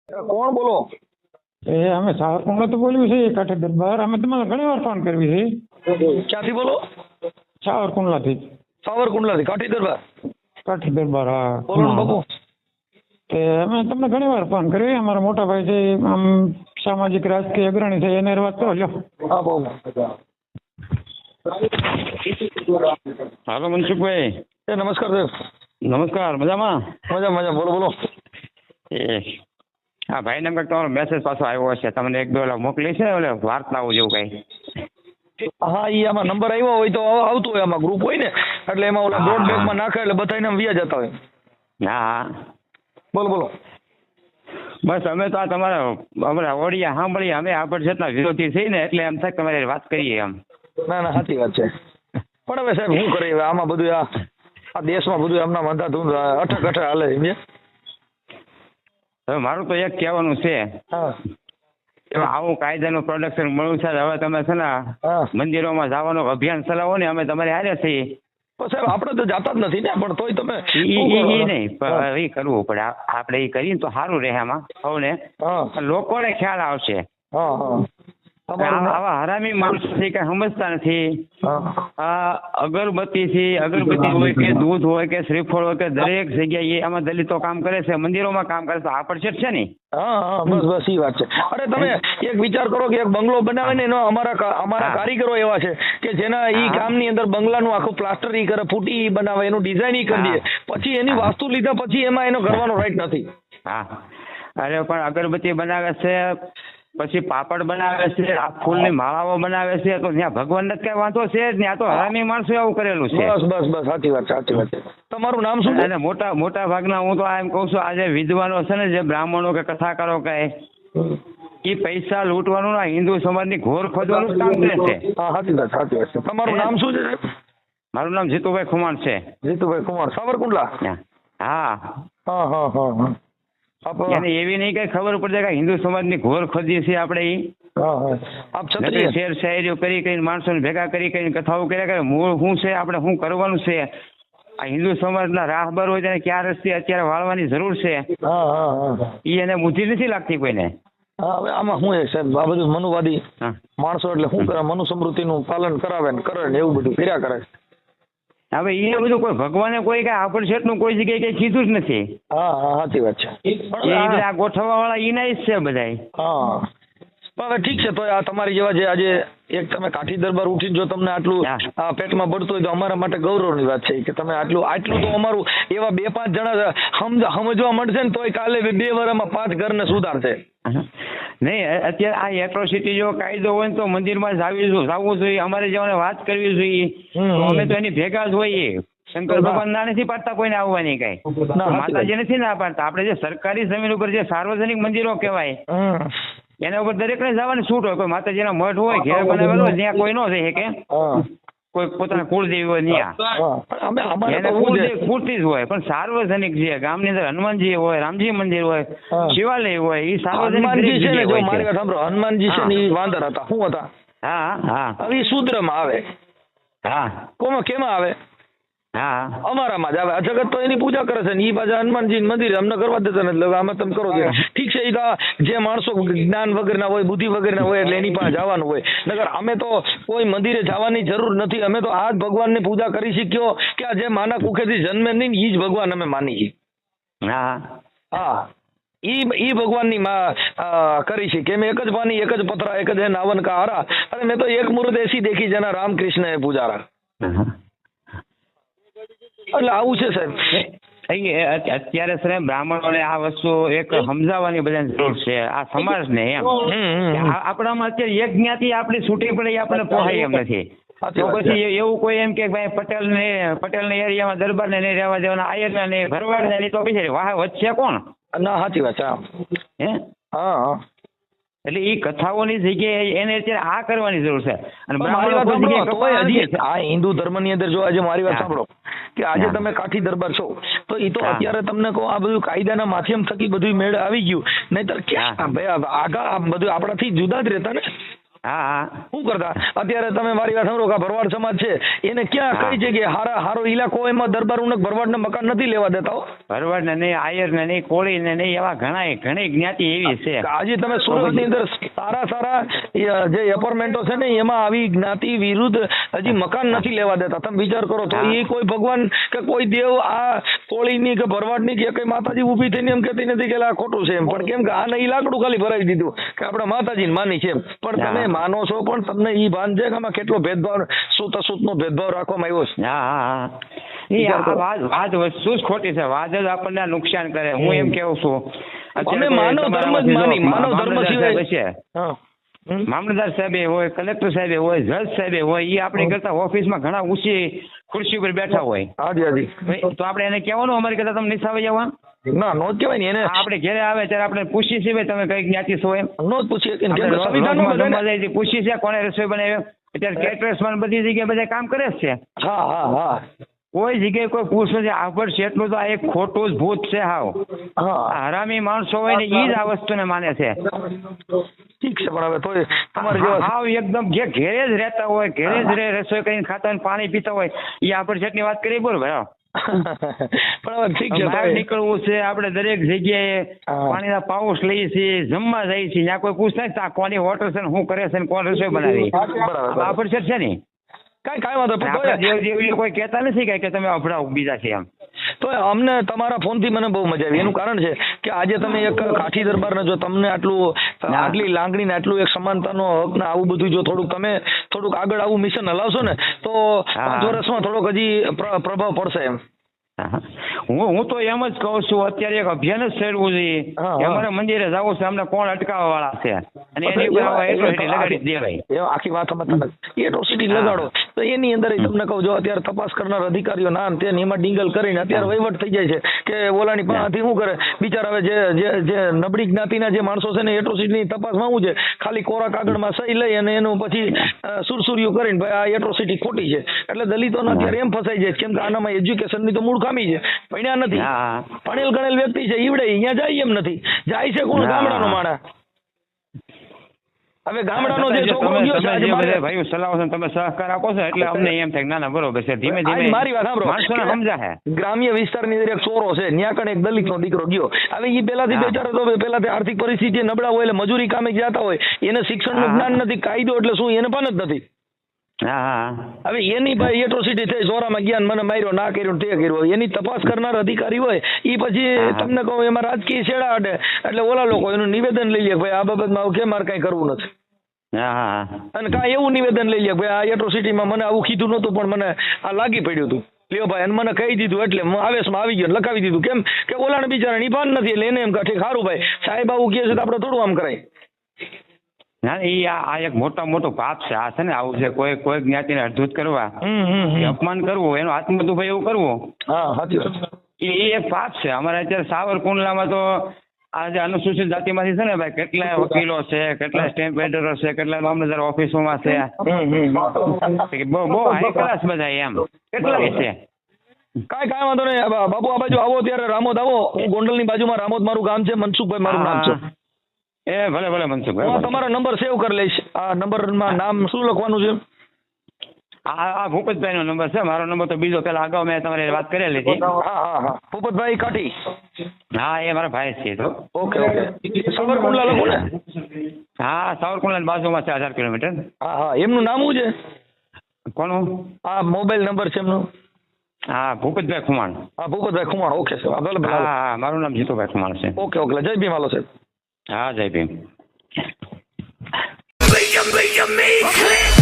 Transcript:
કોણ બોલો? અમે સાવરકુંડલા બોલ્યું છે કાઠી દરબાર. અમે તમારે ઘણી વાર ફોન કરવી છે. ક્યાંથી બોલો? સાવરકુંડલાથી. સાવરકુંડલાથી કાઠી દરબાર. કાઠી દરબાર, હા. બોલો ને બાપુ. તે અમે તમને ઘણી વાર ફોન કરી. અમારા મોટા ભાઈ છે, આમ સામાજિક રાજકીય અગ્રણી છે, એને વાત કરો. લ્યો. હા બહુ. હાલો મનસુખભાઈ. નમસ્કાર સાહેબ. નમસ્કાર. મજામાં? મજા મજા. બોલો બોલો. હા ભાઈ, નંબર તમારો મેસેજ પાછો આવ્યો હશે. તમને એક બે મોકલી છે ઓલે વાર્તાઓ જેવું કઈ? હા, એ આમાં નંબર આવ્યો હોય તો આવતું હોય, આમાં ગ્રુપ હોય ને એટલે એમાં ઓલા બ્રોડબેન્ડમાં નાખે એટલે બધાને વ્યા જતા હોય. હા. બોલો બોલો. બસ અમે તો આ તમારા અમારા ઓડિયા સાંભળીએ. અમે આગળ જતા વિરોધી થઈ ને એટલે એમ થાય તમારી વાત કરીએ એમ. ના ના, સાચી વાત છે. પણ હવે સાહેબ શું કરીએ, આમાં બધું આ દેશમાં બધું એમના અંધાધૂંધ અઠક હાલે. હવે મારું તો એક કહેવાનું છે, હા. આવું કાયદાનું પ્રોડક્શન મળ્યું છે. હવે તમે છે ને મંદિરોમાં જવાનું અભિયાન ચલાવો ને, અમે તમારે હારે છીએ. સાહેબ આપણે તો જાતા જ નથી ને, પણ તોય તમે નહીં એ કરવું પડે. આપણે એ કરીએ તો સારું રહે. એમાં સૌને લોકોને ખ્યાલ આવશે. આવા હરામી માણસો છે કઈ સમજતા નથી. અગરબત્તી છે, અગરબત્તી હોય કે દૂધ હોય કે શ્રીફળ હોય કે દરેક જગ્યાએ આમાં દલિતો કામ કરે છે, મંદિરોમાં કામ કરે છે. આ પડછેટ છે ને. બસ બસ એ વાત છે. અરે તમે એક વિચાર કરો કે એક બંગલો બનાવે ને, એનો અમારા કારીગરો એવા છે કે જેના ઈ કામની અંદર બંગલાનું આખું પ્લાસ્ટર ઈ કરે, ફૂટી બનાવે, એનું ડિઝાઇન ઈ કરી દે, પછી એની વાસ્તુ લીધા પછી એમાં એનો કરવાનો રાઈટ નથી. હા, અરે પણ અગરબત્તી બનાવે છે, પછી પાપડ બનાવે છે, આ ફૂલની માળાઓ બનાવે છે, તો ત્યાં ભગવાનને કઈ વાંધો છે જ નહીં. આ તો હરામી માણસો એવું કરેલું છે. બસ બસ બસ, સાચી વાત છે, સાચી વાત છે. તમારું નામ શું છે? અને મોટા ભાગના હું તો આ એમ કહું છું, આ જે વિદ્વાનો છે ને, જે બ્રાહ્મણો કે કથાકારો કહે, એ પૈસા લૂંટવાનું ના હિન્દુ સમાજની ઘોર ખોદવાનું કામ કરે છે. હા, સાચી વાત, સાચી વાત છે. તમારું નામ શું છે? મારું નામ જીતુભાઈ ખુમાણ છે. જીતુભાઈ ખુમાણ, સાવરકુંડલા. હા હા હા હા. એને એવી નહીં કઈ ખબર પડે કે હિન્દુ સમાજની ઘોર ખોદી છે આપણે. શેર શાયરીઓ કરી કરીને માણસોને ભેગા કરી કરીને કથાઓ કર્યા કરે. મૂળ શું છે, આપણે શું કરવાનું છે, આ હિન્દુ સમાજના રાહબર હોય તેને ક્યાં રસ્તે અત્યારે વાળવાની જરૂર છે, એ એને બુદ્ધિ નથી લાગતી કોઈને. હવે આમાં શું છે સાહેબ, આ બધું મનુવાદી માણસો એટલે શું કરે, મનુસ્મૃતિનું પાલન કરાવે ને કરે ને એવું બધું કર્યા કરે. હવે એ બધું કોઈ ભગવાને કોઈ કઈ આપણ શેઠનું કોઈ જગ્યાએ કઈ કીધું જ નથી. હા હા, સાચી વાત છે. આ ગોઠવવા વાળા એના જ છે બધા. હા, હવે ઠીક છે. તો આ તમારી જેવા જે આજે એક તમે કાઠી દરબાર ઉઠીને જો તમને આટલું પેટમાં પડતું હોય તો અમારા માટે ગૌરવની વાત છે કે તમે આટલું તો અમારું એવા 2-5 જણા સમજવા મળશે ને તોય કાલે 2 વર્ષમાં 5 ઘરને સુધારશે. નહીં, અત્યારે આ એટ્રોસિટી જો કાયદો હોય ને તો મંદિરમાં જવું જોઈએ. અમારે જેવાને વાત કરવી જોઈએ. અમે તો એની ભેગા જ હોઈએ. શંકર ભગવાન ના નથી પાડતા કોઈને આવવાની કઈ, માતાજી નથી ના પાડતા. આપણે જે સરકારી જમીન ઉપર જે સાર્વજનિક મંદિરો કહેવાય એના ઉપર દરેકને જવાની છૂટ હોય. કોઈ માતાજીના મઠ હોય, ઘેર બનાવેલો હોય, ત્યાં કોઈ ન જઈ શકે. કોઈ પોતાના કુળદેવી હોય ત્યાં એને કુળથી જ હોય. પણ સાર્વજનિક જે ગામની અંદર હનુમાનજી હોય, રામજી મંદિર હોય, શિવાલય હોય, એ સાર્વજનિક છે. હનુમાનજી છે ને એ વાંદર હતા, શું હતા? હા હા, હવે શુદ્રમાં આવે. હા, કેમાં આવે? હા, અમારામાં જ આવે. જગત તો એની પૂજા કરે છે ને એ પાછા હનુમાનજી મંદિર અમને કરવા દેતા નથી. એટલે આમાં તમે કરો છો ઠીક છે. એ તો જે માણસો જ્ઞાન વગરના હોય, બુદ્ધિ વગરના હોય એટલે એની પાસે જવાનું હોય. નકર અમે તો કોઈ મંદિરે જવાની જરૂર નથી. અમે તો આ જ ભગવાનની પૂજા કરી શીખ્યો કે આ જે માના કુખેથી જન્મે નહીં એ જ ભગવાન અમે માની છીએ. હા હા, ઈ ભગવાનની કરી છે કે મેં એક જ પાણી, એક જ પથરા, એક જ નાવન કા હારા. અને મેં તો એક મૂર્ત એસી દેખી જેના રામકૃષ્ણ એ પૂજારા. એટલે આવું છે સાહેબ. અત્યારે છે બ્રાહ્મણોને આ વસ્તુ એક સમજાવવાની બધાને જરૂર છે, આ સમાજને. એમ આપણામાં અત્યારે એક જ્ઞાતિ આપણી છૂટી પડે એ આપણને પોહાય એમ નથી. તો પછી એવું કોઈ એમ કે ભાઈ પટેલ એરિયામાં દરબાર ને નહીં રહેવા દેવાના, આયરના ને ભરવાડ ને, તો પછી વાહ વચ્ચે કોણ? ના, સાચી વાત છે. હે, હા. એટલે એ કથાઓની જગ્યાએ એને અત્યારે આ કરવાની જરૂર છે. અને આ હિન્દુ ધર્મની અંદર જો આજે મારી વાત સાંભળો કે આજે તમે કાઠી દરબાર છો તો એ તો અત્યારે તમને કહો આ બધું કાયદાના માધ્યમ થકી બધું મેળ આવી ગયું. નહીતર ક્યાં ભાઈ આગળ આ બધું આપણાથી જુદા જ રહેતા ને. હા હા શું કરતા? અત્યારે તમે મારી વાત સાંભળો કે આ ભરવાડ સમાજ છે એને ક્યાં હા. કઈ જગ્યાએ હારો ઇલાકો એમાં દરબારોને ભરવાડને મકાન નથી લેવા દેતા હો. ભરવાડ ને નહીં, આયર ને નહીં, કોળી ને નહીં, એવા ઘણી જ્ઞાતિ એવી છે. આજે તમે સુરતની અંદર સારા જે એપાર્ટમેન્ટો છે ને એમાં આવી જ્ઞાતિ વિરુદ્ધ હજી મકાન નથી લેવા દેતા. તમે વિચાર કરો તો હા. એ કોઈ ભગવાન કે કોઈ દેવ આ કોળીની કે ભરવાડની કે કઈ માતાજી ઊભી થઈને એમ કહેતી નથી કે આ ખોટું છે એમ, પણ કેમ કે આને ઈ લાકડું ખાલી ભરાવી દીધું કે આપણે માતાજીને માની છે એમ. પણ તમે હા. માનો છો પણ તમને ઈ ભાન છે કે આમાં કેટલો ભેદભાવ સૂત અસૂતનો ભેદભાવ રાખવામાં આવ્યો છે. હા હા હા વાત વસ્તુ જ ખોટી છે. વાત જ આપણને નુકસાન કરે. હું એમ કેવું છું અમે માનવ ધર્મ જ માની, માનવ ધર્મ સિવાય. હા. મામલતદાર સાહેબે હોય, કલેક્ટર સાહેબે હોય, જજ સાહેબે હોય, એ આપણી કરતા ઓફિસમાં ઘણા ઊંચી ખુરશી પર બેઠા હોય. હાજી હાજી. તો આપણે એને કહેવાનું અમારી કરતા તમે નિસાવે જવા? ના નો જ કહેવાય ને એને. આપણે ઘરે આવે ત્યારે આપણે પૂછીએ છીએ ભાઈ તમે કઈ જ્ઞાતિ છો એમ? નો જ પૂછીએ કે કેમ કે આપણે સંવિધાનમાં રોજમાં જમવા બધાને- જઈએ છીએ, પૂછીએ છીએ કોને રસોઈ બનાવી. અત્યારે કેટરર્સમાં બધી જગ્યાએ બધા કામ કરે જ છે. હા હા હા કોઈ જગ્યાએ કોઈ પૂછ નથી. આગળ છે એટલું તો આ એક ખોટું જ ભૂત છે હાવ. હા. આ હરામી માણસો હોય ને એ જ આ વસ્તુને માને છે. ઠીક છે પણ હવે તોય તમારે જેવા હાવ એકદમ જે ઘેરે જ રહેતા હોય, ઘેરે જ રસોઈ કરીને ખાતા હોય, પાણી પીતા હોય, એ આપણે જેટલી વાત કરીએ બોલ ભાઈ. પણ હવે ઠીક છે બહાર તોય. નીકળવું છે આપણે દરેક જગ્યાએ હા. પાણીના પાઉચ લઈએ છીએ, જમવા જઈએ છીએ, ત્યાં કોઈ પૂછતા નથી આ કોની હોટલ છે ને શું કરે છે ને કોણ રસોઈ બનાવી. બરાબર. આપણે છે ને કાંઈ વાંધો પણ આપણા તોય- દેવ દેવી કોઈ કહેતા નથી કે તમે અભડાવ બીજા છે એમ. તોય અમને તમારા ફોનથી મને બહુ મજા આવી. એનું કારણ છે કે આજે તમે એક કાઠી દરબારને જો તમને આટલી લાગણી ને આટલું એક સમાનતાનો હક ને આવું બધું જો થોડુંક આગળ આવું મિશન હલાવશો ને તો 5 વર્ષમાં થોડોક હજી પ્રભાવ પડશે એમ. હા. હું તો એમ જ કહું છું અત્યારે એક અભિયાન જ છેડવું જોઈએ હા, કે હા. અમારે મંદિરે જવું છે, અમને કોણ અટકાવવા વાળા છે અને એની ઉપર આવા એટ્રોસિટી લગાડી જ દેવાય. એ આખી વાત સમજતા નથી. એટ્રોસિટી લગાડો તો એની અંદર તમને કહું જો અત્યારે તપાસ કરનાર અધિકારીઓ ના ને તેને એમાં ડીંગલ કરીને અત્યારે વહીવટ થઈ જાય છે કે ઓલાની પાસેથી શું કરે બિચારા હવે જે નબળી જ્ઞાતિના જે માણસો છે ને એટ્રોસિટીની તપાસમાં શું છે ખાલી કોરા કાગળમાં સહી લઈ અને એનું પછી સુરસુરિયું કરીને ભાઈ આ એટ્રોસિટી ખોટી છે એટલે દલિતોને અત્યારે એમ ફસાઈ જાય છે કેમ કે આનામાં એજ્યુકેશનની તો મૂળ ખામી છે. ભણ્યા નથી, હા. ભણેલ ગણેલ વ્યક્તિ છે ઈવડે અહીંયા જાય એમ નથી, જાય છે કોણ? હા. ગામડાનો માણસ. હવે ગામડાનો જે છોકરો ગયો છે આજે મારે- ભાઈ સલાહ છે તમે સહકાર આપો છો એટલે અમને એમ થાય કે ના ના બરોબર છે. ધીમે આજ ધીમે મારી વાત સાંભળો માણસોને કે સમજાશે. ગ્રામ્ય વિસ્તારની અંદર એક ચોરો છે ન્યા કણે એક દલિતનો દીકરો ગયો. હવે એ પેલાથી હા. બેચારો તો પેલાથી આર્થિક પરિસ્થિતિ નબળા હોય એટલે મજૂરી કામે જતા હોય એને શિક્ષણનું હા. જ્ઞાન નથી, કાયદો એટલે શું એને પણ જ નથી. હા હા હવે એની ભાઈ એટ્રોસિટી થઈ ચોરામાં ગયા ને મને માર્યો ના કર્યો ને તે કર્યો એની તપાસ કરનાર અધિકારી હોય એ પછી હા. તમને કહું એમાં રાજકીય છેડા અડે એટલે ઓલા લોકો એનું નિવેદન લઈ લે ભાઈ આ બાબતમાં હવે કેમ મારે કઈ કરવું નથી હા હા અને કાંઈ એવું નિવેદન લઈ લે ભાઈ આ એટ્રોસિટીમાં મને આવું કીધું નહોતું પણ મને આ લાગી પડ્યું હતું લ્યો ભાઈ અને મને કહી દીધું એટલે હું આવેશમાં આવી ગયો ને લખાવી દીધું કેમ કે ઓલાને બિચારાને ભાન નથી એટલે એને એમ કે ઠીક સારું ભાઈ સાહેબ આવું કહે છે તો આપણે થોડું આમ કરાય. ના એ આ એક મોટું પાપ છે. આ છે ને આવું છે કોઈ જ્ઞાતિને અડધૂત કરવા, કે અપમાન કરવું, એનું આત્મદુભાઈ એવું કરવું, હા સાચી વાત. એ એક પાપ છે. અમારે અત્યારે સાવરકુંડલામાં તો આ જે અનુસૂચિત જાતિમાંથી છે ને ભાઈ કેટલાય વકીલો છે, કેટલાય સ્ટેમ્પ એડિટર છે, કેટલાય મામલતદાર ઓફિસોમાં છે, બહુ હાઈ ક્લાસ બધા એમ કેટલાય છે. કાંઈ વાંધો નહીં બાપુ આ બાજુ આવો ત્યારે રામોદ આવો હું ગોંડલની બાજુમાં રામોદ મારું ગામ છે મનસુખભાઈ મારું નામ છે. એ ભલે હું મનસુખભાઈ તમારો નંબર સેવ કરી લઈશ. આ નંબરમાં નામ શું લખવાનું છે? આ ભૂપતભાઈ નો નંબર છે. મારો નંબર તો બીજો પેલા અગાઉ મેં તમારી વાત કરેલી હતી. હા ભૂપતભાઈ કાઠી. હા એ મારા ભાઈ છે તો. ઓકે સાવરકુંડલા લખો ને. હા સાવરકુંડલા બાજુમાં છે 1000 કિલોમીટર. હા એમનું નામ શું છે? કોનું? આ મોબાઈલ નંબર છે એમનો? હા ભૂપતભાઈ ખુમાણ. હા ભૂપતભાઈ ખુમાણ. ઓકે સર ભલે હા મારું નામ જીતુભાઈ ખુમાણ છે. ઓકે જય ભીમ હાલો સાહેબ. હા જય ભીમ. Make